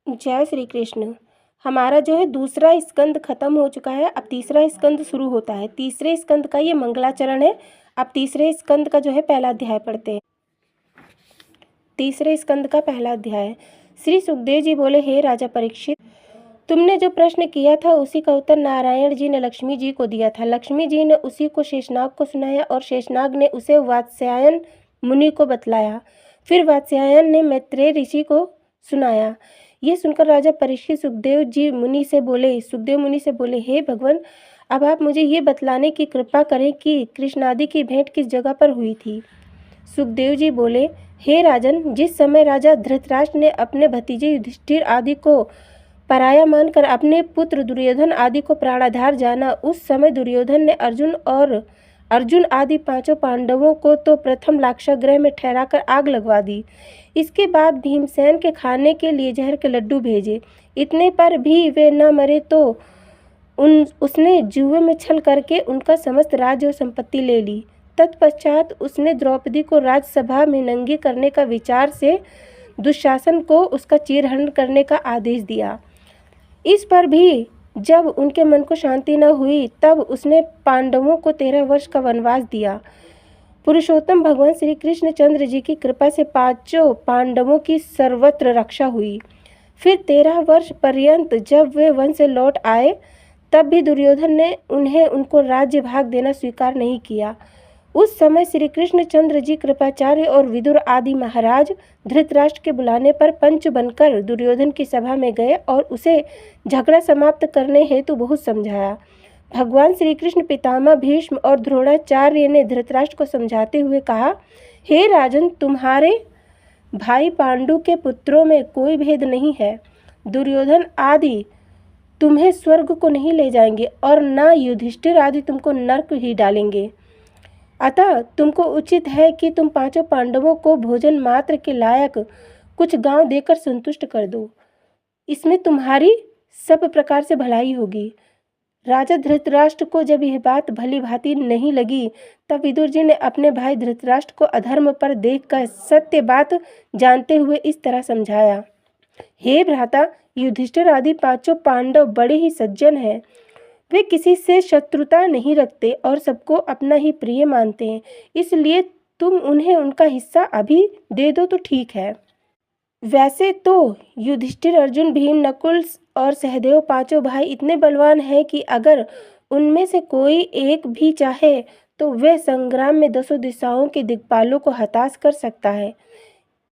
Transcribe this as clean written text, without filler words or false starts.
जय श्री कृष्ण। हमारा जो है दूसरा स्कंद खत्म हो चुका है। अब तीसरा स्कंद शुरू होता है। तीसरे स्कंद का ये मंगलाचरण है। अब तीसरे स्कंद का जो है पहला अध्याय पढ़ते हैं। तीसरे स्कंद का पहला अध्याय। श्री सुखदेव जी बोले, हे राजा परीक्षित, तुमने जो प्रश्न किया था उसी का उत्तर नारायण जी ने लक्ष्मी जी को दिया था। लक्ष्मी जी ने उसी को शेषनाग को सुनाया और शेषनाग ने उसे वात्स्यायन मुनि को बतलाया। फिर वात्स्यायन ने मैत्रेय ऋषि को सुनाया। ये सुनकर राजा परीक्षित सुखदेव मुनि से बोले, हे भगवान, अब आप मुझे ये बतलाने की कृपा करें कि कृष्णादि की भेंट किस जगह पर हुई थी। सुखदेव जी बोले, हे राजन, जिस समय राजा धृतराष्ट्र ने अपने भतीजे युधिष्ठिर आदि को पराया मानकर अपने पुत्र दुर्योधन आदि को प्राणाधार जाना, उस समय दुर्योधन ने अर्जुन आदि 5 पांडवों को तो प्रथम लाक्षागृह में ठहराकर आग लगवा दी। इसके बाद भीमसेन के खाने के लिए जहर के लड्डू भेजे। इतने पर भी वे न मरे तो उसने जुए में छल करके उनका समस्त राज्य और संपत्ति ले ली। तत्पश्चात उसने द्रौपदी को राजसभा में नंगी करने का विचार से दुशासन को उसका चीरहरण करने का आदेश दिया। इस पर भी जब उनके मन को शांति न हुई, तब उसने पांडवों को 13 वर्ष का वनवास दिया। पुरुषोत्तम भगवान श्री कृष्ण चंद्र जी की कृपा से 5 पांडवों की सर्वत्र रक्षा हुई। फिर 13 वर्ष पर्यंत जब वे वन से लौट आए, तब भी दुर्योधन ने उनको राज्य भाग देना स्वीकार नहीं किया। उस समय श्री कृष्ण चंद्र जी कृपाचार्य और विदुर आदि महाराज धृतराष्ट्र के बुलाने पर पंच बनकर दुर्योधन की सभा में गए और उसे झगड़ा समाप्त करने हेतु बहुत समझाया। भगवान श्री कृष्ण पितामह भीष्म और द्रोणाचार्य ने धृतराष्ट्र को समझाते हुए कहा, हे राजन, तुम्हारे भाई पांडु के पुत्रों में कोई भेद नहीं है। दुर्योधन आदि तुम्हें स्वर्ग को नहीं ले जाएंगे और न युधिष्ठिर आदि तुमको नरक ही डालेंगे। अतः तुमको उचित है कि तुम 5 पांडवों को भोजन मात्र के लायक कुछ गांव देकर संतुष्ट कर दो। इसमें तुम्हारी सब प्रकार से भलाई होगी। राजा धृतराष्ट्र को जब यह बात भली भांति नहीं लगी, तब विदुर जी ने अपने भाई धृतराष्ट्र को अधर्म पर देखकर सत्य बात जानते हुए इस तरह समझाया, हे भ्राता, युधिष्ठिर आदि 5 पांडव बड़े ही सज्जन हैं। वे किसी से शत्रुता नहीं रखते और सबको अपना ही प्रिय मानते हैं। इसलिए तुम उन्हें उनका हिस्सा अभी दे दो तो ठीक है। वैसे तो युधिष्ठिर, अर्जुन, भीम, नकुल और सहदेव 5 भाई इतने बलवान हैं कि अगर उनमें से कोई एक भी चाहे तो वे संग्राम में 10 दिशाओं के दिक्पालों को हताश कर सकता है।